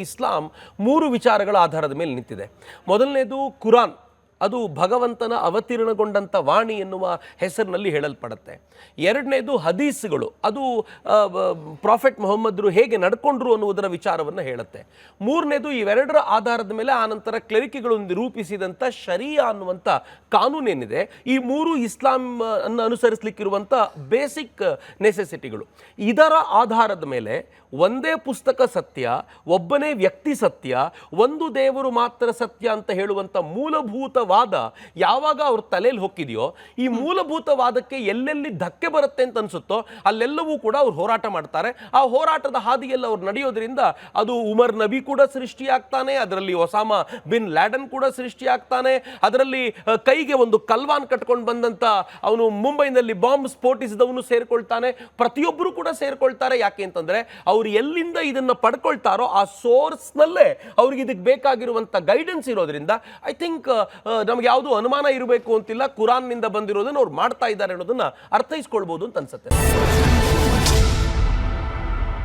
ಇಸ್ಲಾಂ 3 ವಿಚಾರಗಳ ಆಧಾರದ ಮೇಲೆ ನಿಂತಿದೆ. ಮೊದಲನೇದು ಕುರಾನ್, ಅದು ಭಗವಂತನ ಅವತೀರ್ಣಗೊಂಡಂಥ ವಾಣಿ ಎನ್ನುವ ಹೆಸರಿನಲ್ಲಿ ಹೇಳಲ್ಪಡುತ್ತೆ. ಎರಡನೇದು ಹದೀಸ್ಗಳು, ಅದು ಪ್ರಾಫೆಟ್ ಮೊಹಮ್ಮದ್ರು ಹೇಗೆ ನಡ್ಕೊಂಡ್ರು ಅನ್ನುವುದರ ವಿಚಾರವನ್ನು ಹೇಳುತ್ತೆ. ಮೂರನೇದು ಇವೆರಡರ ಆಧಾರದ ಮೇಲೆ ಆನಂತರ ಕ್ಲೆರಿಕಿಗಳು ರೂಪಿಸಿದಂಥ ಶರಿಯಾ ಅನ್ನುವಂಥ ಕಾನೂನೇನಿದೆ, ಈ 3 ಇಸ್ಲಾಂ ಅನ್ನು ಅನುಸರಿಸಲಿಕ್ಕಿರುವಂಥ ಬೇಸಿಕ್ ನೆಸೆಸಿಟಿಗಳು. ಇದರ ಆಧಾರದ ಮೇಲೆ ಒಂದೇ ಪುಸ್ತಕ ಸತ್ಯ, ಒಬ್ಬನೇ ವ್ಯಕ್ತಿ ಸತ್ಯ, ಒಂದು ದೇವರು ಮಾತ್ರ ಸತ್ಯ ಅಂತ ಹೇಳುವಂಥ ಮೂಲಭೂತವಾದ ಯಾವಾಗ ಅವ್ರ ತಲೆಯಲ್ಲಿ ಹೊಕ್ಕಿದೆಯೋ, ಈ ಮೂಲಭೂತವಾದಕ್ಕೆ ಎಲ್ಲೆಲ್ಲಿ ಧಕ್ಕೆ ಬರುತ್ತೆ ಅಂತ ಅನ್ಸುತ್ತೋ ಅಲ್ಲೆಲ್ಲವೂ ಕೂಡ ಅವ್ರು ಹೋರಾಟ ಮಾಡ್ತಾರೆ. ಆ ಹೋರಾಟದ ಹಾದಿಯಲ್ಲಿ ಅವ್ರು ನಡೆಯೋದ್ರಿಂದ ಅದು ಉಮರ್ ನಬಿ ಕೂಡ ಸೃಷ್ಟಿಯಾಗ್ತಾನೆ, ಅದರಲ್ಲಿ ಒಸಾಮಾ ಬಿನ್ ಲ್ಯಾಡನ್ ಕೂಡ ಸೃಷ್ಟಿಯಾಗ್ತಾನೆ, ಅದರಲ್ಲಿ ಕೈಗೆ ಒಂದು ಕಲ್ವಾನ್ ಕಟ್ಕೊಂಡು ಬಂದಂತ ಅವನು ಮುಂಬೈನಲ್ಲಿ ಬಾಂಬ್ ಸ್ಫೋಟಿಸಿದವನು ಸೇರ್ಕೊಳ್ತಾನೆ, ಪ್ರತಿಯೊಬ್ಬರು ಕೂಡ ಸೇರ್ಕೊಳ್ತಾರೆ. ಯಾಕೆ ಅಂತಂದ್ರೆ ಅವ್ರು ಎಲ್ಲಿಂದ ಇದನ್ನ ಪಡ್ಕೊಳ್ತಾರೋ ಆ ಸೋರ್ಸ್ನಲ್ಲೇ ಅವ್ರಿಗೆ ಇದಕ್ಕೆ ಬೇಕಾಗಿರುವಂತ ಗೈಡೆನ್ಸ್ ಇರೋದ್ರಿಂದ ಐ ಥಿಂಕ್ ನಮ್ಗೆ ಯಾವುದು ಅನುಮಾನ ಇರಬೇಕು ಅಂತಿಲ್ಲ, ಕುರಾನ್ನಿಂದ ಬಂದಿರೋದನ್ನ ಅವ್ರು ಮಾಡ್ತಾ ಇದ್ದಾರೆ ಅನ್ನೋದನ್ನ ಅರ್ಥೈಸ್ಕೊಳ್ಬಹುದು ಅಂತ ಅನ್ಸುತ್ತೆ.